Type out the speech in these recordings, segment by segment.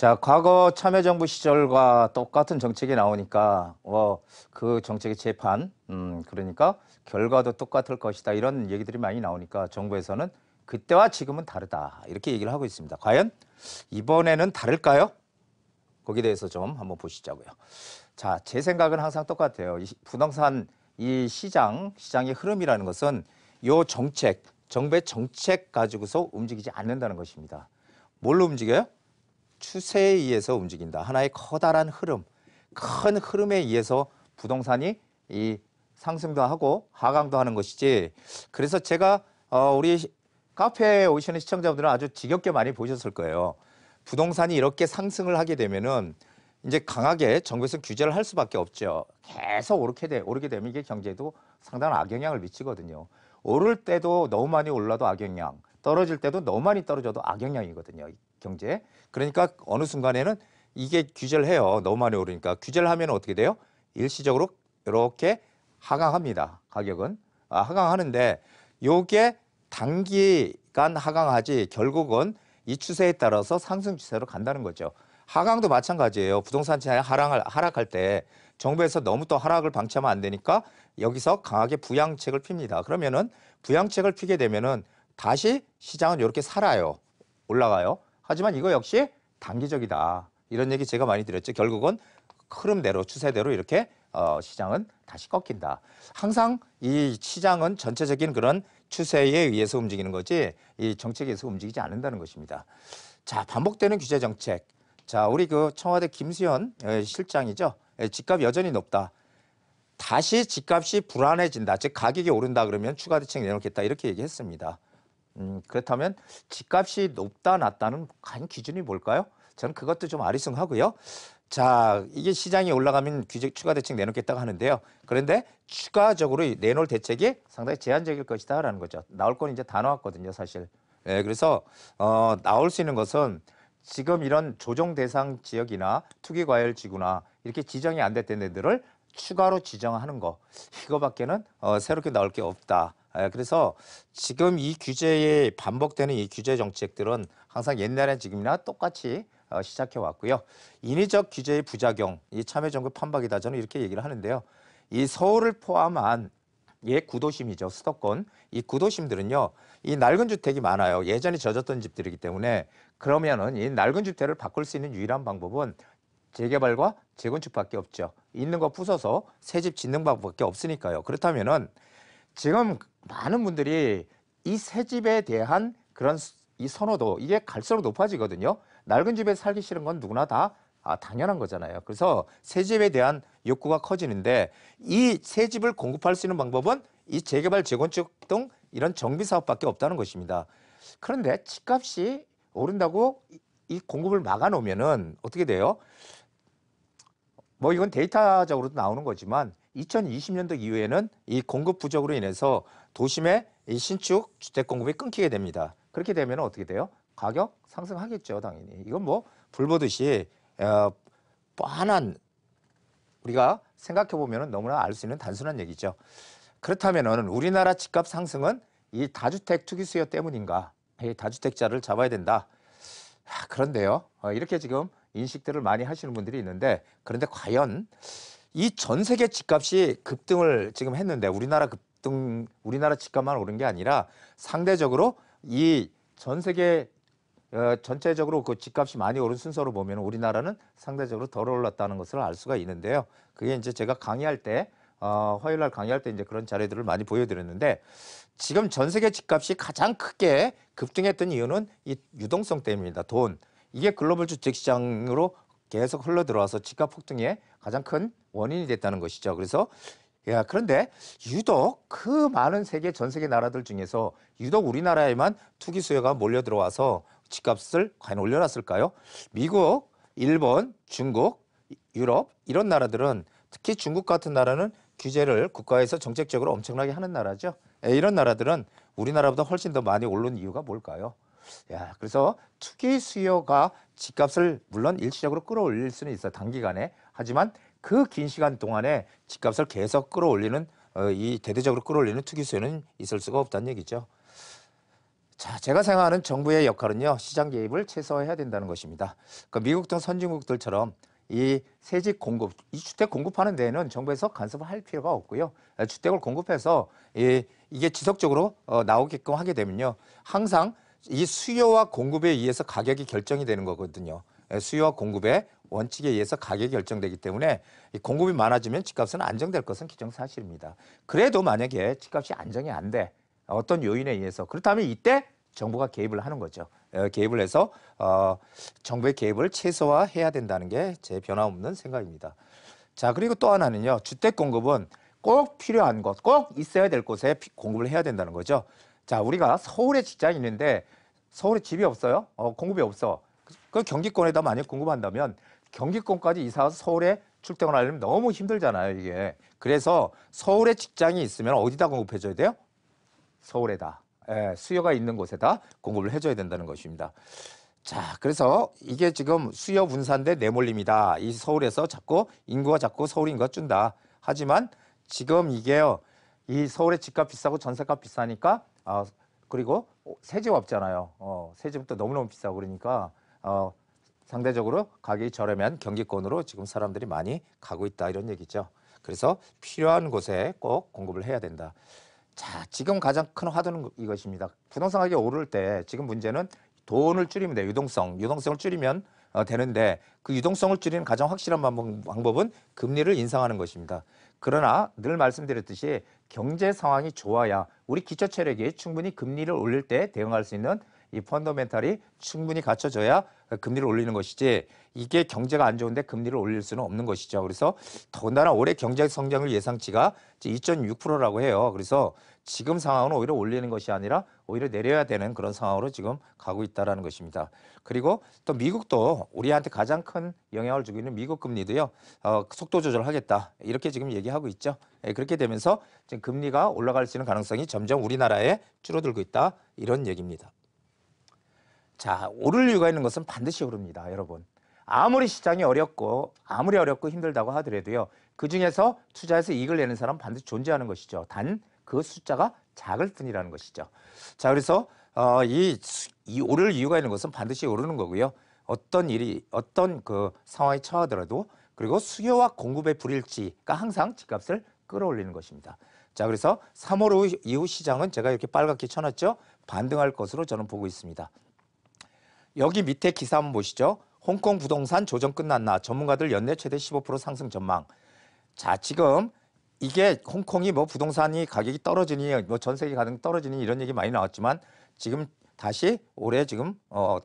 자, 과거 참여정부 시절과 똑같은 정책이 나오니까 그 정책의 재판, 그러니까 결과도 똑같을 것이다 이런 얘기들이 많이 나오니까 정부에서는 그때와 지금은 다르다 이렇게 얘기를 하고 있습니다. 과연 이번에는 다를까요? 거기에 대해서 좀 한번 보시자고요. 자, 제 생각은 항상 똑같아요. 이 부동산 이 시장의 흐름이라는 것은 요 정책, 정부의 정책 가지고서 움직이지 않는다는 것입니다. 뭘로 움직여요? 추세에 의해서 움직인다. 하나의 커다란 흐름, 큰 흐름에 의해서 부동산이 이 상승도 하고 하강도 하는 것이지. 그래서 제가 우리 카페에 오시는 시청자분들은 아주 지겹게 많이 보셨을 거예요. 부동산이 이렇게 상승을 하게 되면은 이제 강하게 정부에서 규제를 할 수밖에 없죠. 계속 오르게 되면 이게 경제에도 상당한 악영향을 미치거든요. 오를 때도 너무 많이 올라도 악영향, 떨어질 때도 너무 많이 떨어져도 악영향이거든요. 경제. 그러니까 어느 순간에는 이게 규제를 해요. 너무 많이 오르니까. 규제를 하면 어떻게 돼요? 일시적으로 이렇게 하강합니다. 가격은. 하강하는데 요게 단기간 하강하지 결국은 이 추세에 따라서 상승 추세로 간다는 거죠. 하강도 마찬가지예요. 부동산 시장이 하락할 때 정부에서 너무 또 하락을 방치하면 안 되니까 여기서 강하게 부양책을 핍니다. 그러면은 부양책을 피게 되면은 다시 시장은 이렇게 살아요. 올라가요. 하지만 이거 역시 단기적이다. 이런 얘기 제가 많이 드렸죠. 결국은 흐름대로 추세대로 이렇게 시장은 다시 꺾인다. 항상 이 시장은 전체적인 그런 추세에 의해서 움직이는 거지 이 정책에 의해서 움직이지 않는다는 것입니다. 자, 반복되는 규제 정책. 자, 우리 그 청와대 김수현 실장이죠. 집값 여전히 높다. 다시 집값이 불안해진다. 즉 가격이 오른다 그러면 추가 대책 내놓겠다. 이렇게 얘기했습니다. 그렇다면 집값이 높다 낮다는 과연 기준이 뭘까요? 저는 그것도 좀 아리송하고요. 자, 이게 시장이 올라가면 추가 대책 내놓겠다고 하는데요. 그런데 추가적으로 내놓을 대책이 상당히 제한적일 것이다라는 거죠. 나올 건 이제 다 나왔거든요, 사실. 예, 그래서 나올 수 있는 것은 지금 이런 조정 대상 지역이나 투기과열 지구나 이렇게 지정이 안 됐던 데들을 추가로 지정하는 거 이거밖에는 새롭게 나올 게 없다. 그래서 지금 이 규제에 반복되는 이 규제 정책들은 항상 옛날에 지금이나 똑같이 시작해 왔고요. 인위적 규제의 부작용, 이 참여정부 판박이다 저는 이렇게 얘기를 하는데요. 이 서울을 포함한 구도심이죠. 수도권. 이 구도심들은요. 이 낡은 주택이 많아요. 예전에 젖었던 집들이기 때문에 그러면은 이 낡은 주택을 바꿀 수 있는 유일한 방법은 재개발과 재건축밖에 없죠. 있는 거 부숴서 새 집 짓는 방법밖에 없으니까요. 그렇다면은 지금 많은 분들이 이 새 집에 대한 그런 이 선호도 이게 갈수록 높아지거든요. 낡은 집에 살기 싫은 건 누구나 다 당연한 거잖아요. 그래서 새 집에 대한 욕구가 커지는데 이 새 집을 공급할 수 있는 방법은 이 재개발, 재건축 등 이런 정비 사업밖에 없다는 것입니다. 그런데 집값이 오른다고 이 공급을 막아놓으면은 어떻게 돼요? 뭐 이건 데이터적으로도 나오는 거지만 2020년도 이후에는 이 공급 부족으로 인해서 도심의 이 신축 주택 공급이 끊기게 됩니다. 그렇게 되면 어떻게 돼요? 가격 상승하겠죠, 당연히. 이건 뭐 불 보듯이 뻔한 우리가 생각해 보면 너무나 알 수 있는 단순한 얘기죠. 그렇다면은 우리나라 집값 상승은 이 다주택 투기 수요 때문인가? 이 다주택자를 잡아야 된다. 그런데요, 이렇게 지금 인식들을 많이 하시는 분들이 있는데, 그런데 과연 이 전 세계 집값이 급등을 지금 했는데 우리나라 집값만 오른 게 아니라 상대적으로 이 전 세계 전체적으로 그 집값이 많이 오른 순서로 보면 우리나라는 상대적으로 덜 올랐다는 것을 알 수가 있는데요. 그게 이제 제가 강의할 때 화요일 날 강의할 때 이제 그런 자료들을 많이 보여드렸는데 지금 전 세계 집값이 가장 크게 급등했던 이유는 이 유동성 때문입니다. 돈. 이게 글로벌 주택 시장으로 계속 흘러 들어와서 집값 폭등의 가장 큰 원인이 됐다는 것이죠. 그래서 그런데 유독 그 많은 전 세계 나라들 중에서 유독 우리나라에만 투기 수요가 몰려 들어와서 집값을 과연 올려놨을까요? 미국, 일본, 중국, 유럽 이런 나라들은 특히 중국 같은 나라는 규제를 국가에서 정책적으로 엄청나게 하는 나라죠. 이런 나라들은 우리나라보다 훨씬 더 많이 오른 이유가 뭘까요? 그래서 투기 수요가 집값을 물론 일시적으로 끌어올릴 수는 있어요. 단기간에. 하지만 그 긴 시간 동안에 집값을 계속 끌어올리는 이 대대적으로 끌어올리는 투기 수요는 있을 수가 없다는 얘기죠. 자, 제가 생각하는 정부의 역할은요, 시장 개입을 최소화해야 된다는 것입니다. 그 미국 등 선진국들처럼 이 세집 공급, 이 주택 공급하는 데에는 정부에서 간섭을 할 필요가 없고요. 주택을 공급해서 이게 지속적으로 나오게끔 하게 되면요, 항상 이 수요와 공급에 의해서 가격이 결정이 되는 거거든요. 수요와 공급의 원칙에 의해서 가격이 결정되기 때문에 이 공급이 많아지면 집값은 안정될 것은 기정사실입니다. 그래도 만약에 집값이 안정이 안 돼, 어떤 요인에 의해서 그렇다면 이때 정부가 개입을 하는 거죠. 개입을 해서 정부의 개입을 최소화해야 된다는 게 제 변함없는 생각입니다. 자, 그리고 또 하나는요. 주택 공급은 꼭 필요한 곳, 꼭 있어야 될 곳에 공급을 해야 된다는 거죠. 자, 우리가 서울에 직장이 있는데 서울에 집이 없어요? 공급이 없어. 그 경기권에다 만약 공급한다면 경기권까지 이사 와서 서울에 출퇴근하려면 너무 힘들잖아요, 이게. 그래서 서울에 직장이 있으면 어디다 공급해줘야 돼요? 서울에다, 수요가 있는 곳에다 공급을 해줘야 된다는 것입니다. 자, 그래서 이게 지금 수요 분산 대 내몰림이다. 이 서울에서 자꾸 인구가 자꾸 서울 인구가 준다. 하지만 지금 이게요, 이 서울의 집값 비싸고 전세값 비싸니까, 그리고 세집 없잖아요. 세집도 너무너무 비싸고 그러니까 상대적으로 가격이 저렴한 경기권으로 지금 사람들이 많이 가고 있다 이런 얘기죠. 그래서 필요한 곳에 꼭 공급을 해야 된다. 자, 지금 가장 큰 화두는 이것입니다. 부동산 가격이 오를 때 지금 문제는 돈을 줄이면 돼요. 유동성을 줄이면 되는데 그 유동성을 줄이는 가장 확실한 방법은 금리를 인상하는 것입니다. 그러나 늘 말씀드렸듯이 경제 상황이 좋아야 우리 기초 체력이 충분히 금리를 올릴 때 대응할 수 있는 이 펀더멘탈이 충분히 갖춰져야 금리를 올리는 것이지 이게 경제가 안 좋은데 금리를 올릴 수는 없는 것이죠. 그래서 더군다나 올해 경제 성장률 예상치가 2.6%라고 해요. 그래서 지금 상황은 오히려 올리는 것이 아니라 오히려 내려야 되는 그런 상황으로 지금 가고 있다는 것입니다. 그리고 또 미국도 우리한테 가장 큰 영향을 주고 있는 미국 금리도요. 속도 조절하겠다 이렇게 지금 얘기하고 있죠. 그렇게 되면서 지금 금리가 올라갈 수 있는 가능성이 점점 우리나라에 줄어들고 있다 이런 얘기입니다. 자, 오를 이유가 있는 것은 반드시 오릅니다, 여러분. 아무리 시장이 아무리 어렵고 힘들다고 하더라도요. 그중에서 투자해서 이익을 내는 사람은 반드시 존재하는 것이죠. 단 그 숫자가 작을 뿐이라는 것이죠. 자, 그래서 이 오를 이유가 있는 것은 반드시 오르는 거고요. 어떤 그 상황에 처하더라도 그리고 수요와 공급의 불일치가 항상 집값을 끌어올리는 것입니다. 자, 그래서 3월 이후 시장은 제가 이렇게 빨갛게 쳐놨죠. 반등할 것으로 저는 보고 있습니다. 여기 밑에 기사 한번 보시죠. 홍콩 부동산 조정 끝났나? 전문가들 연내 최대 15% 상승 전망. 자, 지금 이게 홍콩이 뭐 부동산이 가격이 떨어지니 뭐 전세계 가격이 떨어지니 이런 얘기 많이 나왔지만 지금 다시 올해 지금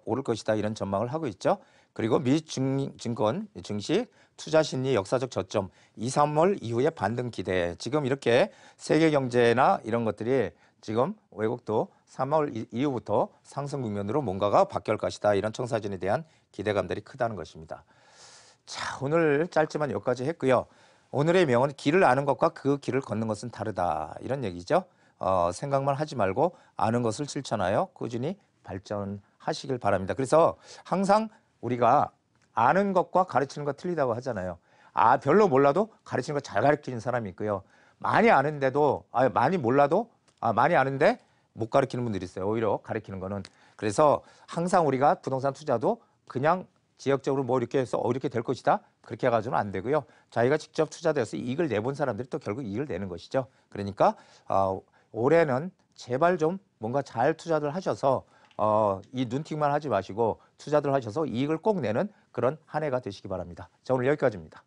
오를 것이다 이런 전망을 하고 있죠. 그리고 미 증권 증시 투자 심리 역사적 저점 2, 3월 이후에 반등 기대. 지금 이렇게 세계 경제나 이런 것들이 지금 외국도 3월 이후부터 상승 국면으로 뭔가가 바뀔 것이다. 이런 청사진에 대한 기대감들이 크다는 것입니다. 자, 오늘 짧지만 여기까지 했고요. 오늘의 명언은 길을 아는 것과 그 길을 걷는 것은 다르다. 이런 얘기죠. 생각만 하지 말고 아는 것을 실천하여 꾸준히 발전하시길 바랍니다. 그래서 항상 우리가 아는 것과 가르치는 것 틀리다고 하잖아요. 별로 몰라도 가르치는 거 잘 가르치는 사람이 있고요. 많이 아는데도, 많이 몰라도, 많이 아는데 못 가르치는 분들이 있어요. 오히려 가르치는 거는. 그래서 항상 우리가 부동산 투자도 그냥 지역적으로 뭐 이렇게 해서 이렇게 될 것이다. 그렇게 해가지고는 안 되고요. 자기가 직접 투자돼서 이익을 내본 사람들이 또 결국 이익을 내는 것이죠. 그러니까 올해는 제발 좀 뭔가 잘 투자들 하셔서 이 눈팅만 하지 마시고 투자들 하셔서 이익을 꼭 내는 그런 한 해가 되시기 바랍니다. 자, 오늘 여기까지입니다.